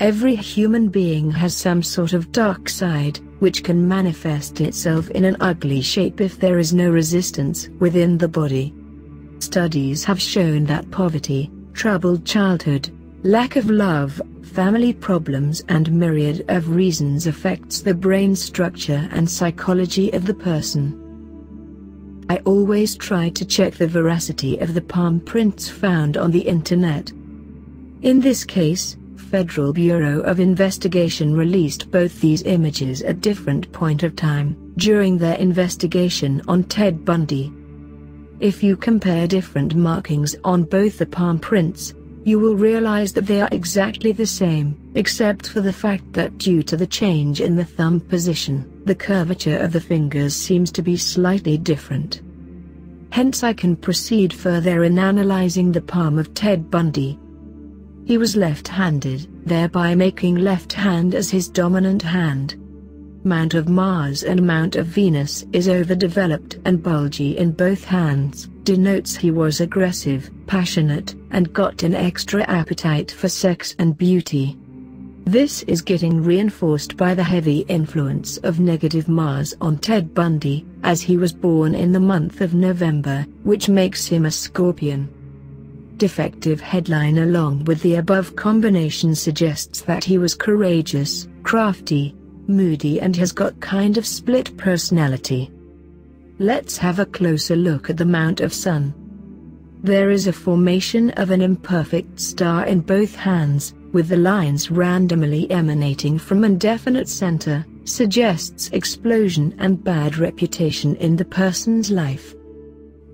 Every human being has some sort of dark side, which can manifest itself in an ugly shape if there is no resistance within the body. Studies have shown that poverty, troubled childhood, lack of love, family problems and myriad of reasons affects the brain structure and psychology of the person. I always try to check the veracity of the palm prints found on the internet. In this case, Federal Bureau of Investigation released both these images at different point of time, during their investigation on Ted Bundy. If you compare different markings on both the palm prints, you will realize that they are exactly the same, except for the fact that due to the change in the thumb position, the curvature of the fingers seems to be slightly different. Hence I can proceed further in analyzing the palm of Ted Bundy. He was left-handed, thereby making left hand as his dominant hand. Mount of Mars and Mount of Venus is overdeveloped and bulgy in both hands, denotes he was aggressive, passionate, and got an extra appetite for sex and beauty. This is getting reinforced by the heavy influence of negative Mars on Ted Bundy, as he was born in the month of November, which makes him a Scorpion. Defective headline along with the above combination suggests that he was courageous, crafty, moody and has got kind of split personality. Let's have a closer look at the Mount of Sun. There is a formation of an imperfect star in both hands, with the lines randomly emanating from an indefinite center, suggests explosion and bad reputation in the person's life.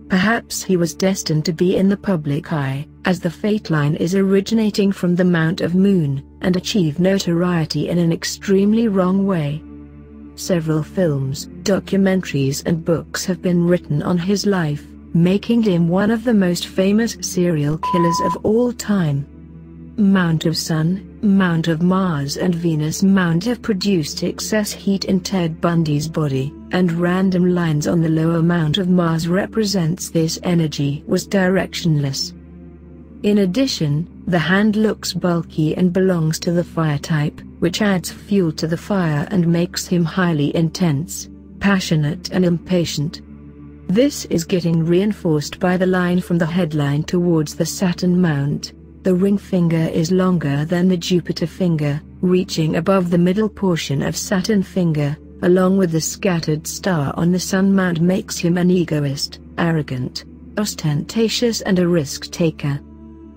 Perhaps he was destined to be in the public eye, as the fate line is originating from the Mount of Moon, and achieve notoriety in an extremely wrong way. Several films, documentaries and books have been written on his life, making him one of the most famous serial killers of all time. Mount of Sun, Mount of Mars and Venus Mount have produced excess heat in Ted Bundy's body, and random lines on the lower Mount of Mars represents this energy was directionless. In addition, the hand looks bulky and belongs to the fire type, which adds fuel to the fire and makes him highly intense, passionate and impatient. This is getting reinforced by the line from the headline towards the Saturn mount. The ring finger is longer than the Jupiter finger, reaching above the middle portion of Saturn finger, along with the scattered star on the Sun mount makes him an egoist, arrogant, ostentatious and a risk-taker.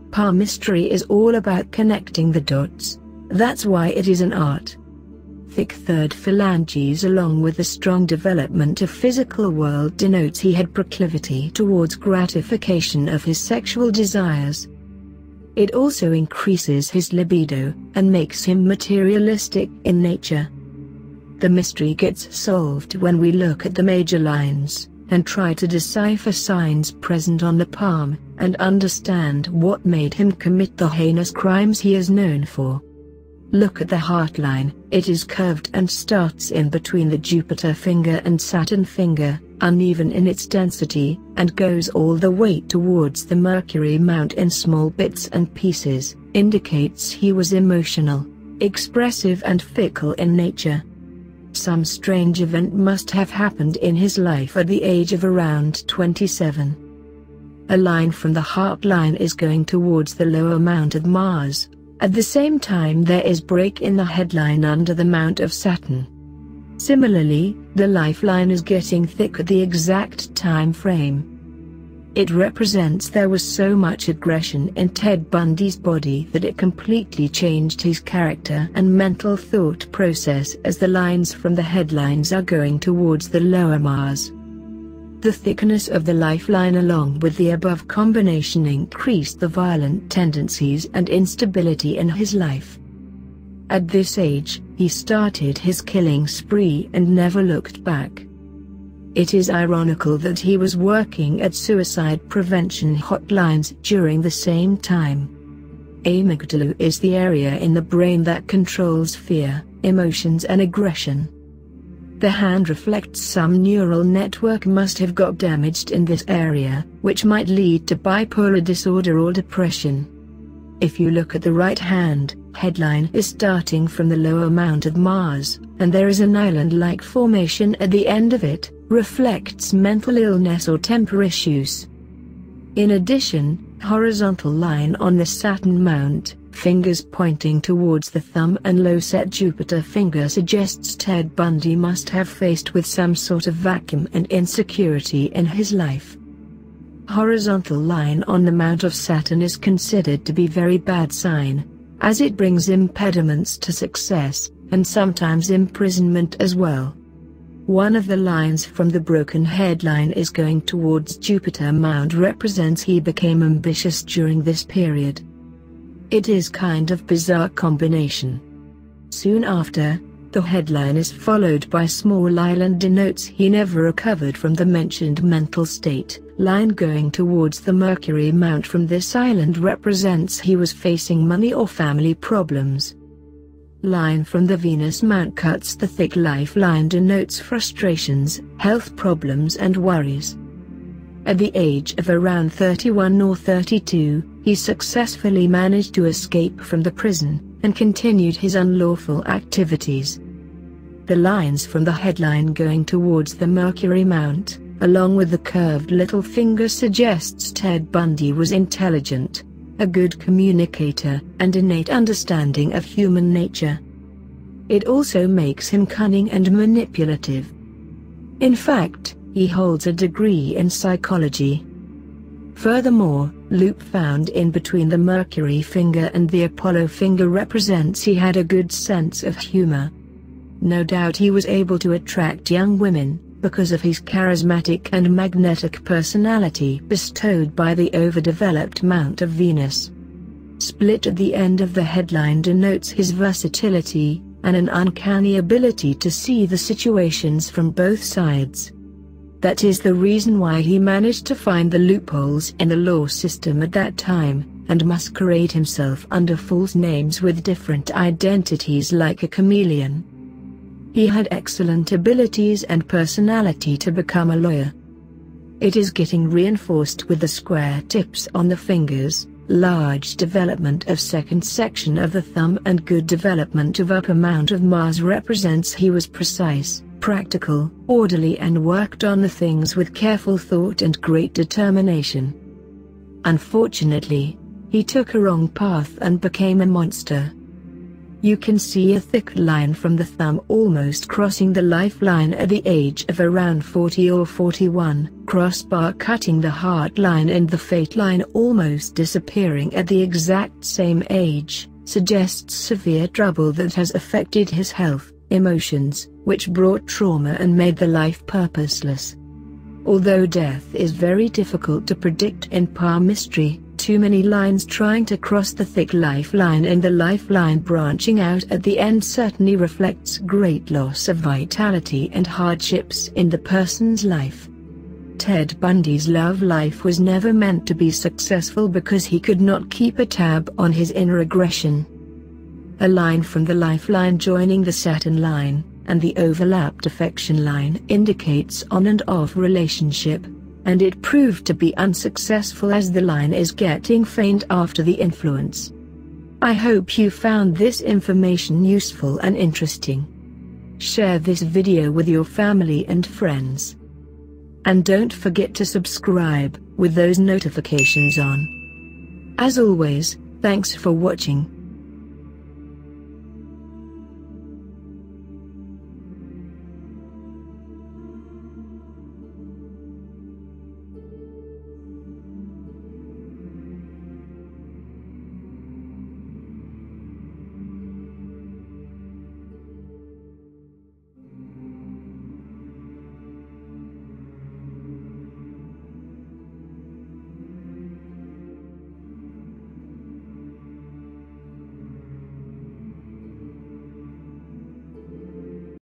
Palmistry is all about connecting the dots. That's why it is an art. Thick third phalanges along with the strong development of physical world denotes he had proclivity towards gratification of his sexual desires. It also increases his libido, and makes him materialistic in nature. The mystery gets solved when we look at the major lines, and try to decipher signs present on the palm, and understand what made him commit the heinous crimes he is known for. Look at the heart line, it is curved and starts in between the Jupiter finger and Saturn finger, uneven in its density, and goes all the way towards the Mercury mount in small bits and pieces, indicates he was emotional, expressive and fickle in nature. Some strange event must have happened in his life at the age of around 27. A line from the heart line is going towards the lower Mount of Mars. At the same time there is break in the headline under the Mount of Saturn. Similarly, the lifeline is getting thick at the exact time frame. It represents there was so much aggression in Ted Bundy's body that it completely changed his character and mental thought process as the lines from the headlines are going towards the lower Mars. The thickness of the lifeline along with the above combination increased the violent tendencies and instability in his life. At this age, he started his killing spree and never looked back. It is ironical that he was working at suicide prevention hotlines during the same time. Amygdala is the area in the brain that controls fear, emotions and aggression. The hand reflects some neural network must have got damaged in this area, which might lead to bipolar disorder or depression. If you look at the right-hand headline is starting from the lower mount of Mars, and there is an island-like formation at the end of it, reflects mental illness or temper issues. In addition, horizontal line on the Saturn mount, fingers pointing towards the thumb and low-set Jupiter finger suggests Ted Bundy must have faced with some sort of vacuum and insecurity in his life. Horizontal line on the mount of Saturn is considered to be very bad sign, as it brings impediments to success, and sometimes imprisonment as well. One of the lines from the broken headline is going towards Jupiter mount represents he became ambitious during this period. It is kind of bizarre combination. Soon after, the headline is followed by small island denotes he never recovered from the mentioned mental state. Line going towards the Mercury mount from this island represents he was facing money or family problems. Line from the Venus mount cuts the thick lifeline denotes frustrations, health problems and worries. At the age of around 31 or 32, he successfully managed to escape from the prison, and continued his unlawful activities. The lines from the headline going towards the Mercury mount, along with the curved little finger suggests Ted Bundy was intelligent, a good communicator, and innate understanding of human nature. It also makes him cunning and manipulative. In fact, he holds a degree in psychology. Furthermore, loop found in between the Mercury finger and the Apollo finger represents he had a good sense of humor. No doubt he was able to attract young women, because of his charismatic and magnetic personality bestowed by the overdeveloped mount of Venus. Split at the end of the headline denotes his versatility, and an uncanny ability to see the situations from both sides. That is the reason why he managed to find the loopholes in the law system at that time, and masquerade himself under false names with different identities like a chameleon. He had excellent abilities and personality to become a lawyer. It is getting reinforced with the square tips on the fingers, large development of second section of the thumb and good development of upper mount of Mars represents he was precise, practical, orderly and worked on the things with careful thought and great determination. Unfortunately, he took a wrong path and became a monster. You can see a thick line from the thumb almost crossing the lifeline at the age of around 40 or 41, crossbar cutting the heart line and the fate line almost disappearing at the exact same age, suggests severe trouble that has affected his health, emotions, which brought trauma and made the life purposeless. Although death is very difficult to predict in palmistry, too many lines trying to cross the thick lifeline and the lifeline branching out at the end certainly reflects great loss of vitality and hardships in the person's life. Ted Bundy's love life was never meant to be successful because he could not keep a tab on his inner aggression. A line from the lifeline joining the Saturn line, and the overlapped affection line indicates on and off relationship, and it proved to be unsuccessful as the line is getting faint after the influence. I hope you found this information useful and interesting. Share this video with your family and friends. And don't forget to subscribe, with those notifications on. As always, thanks for watching.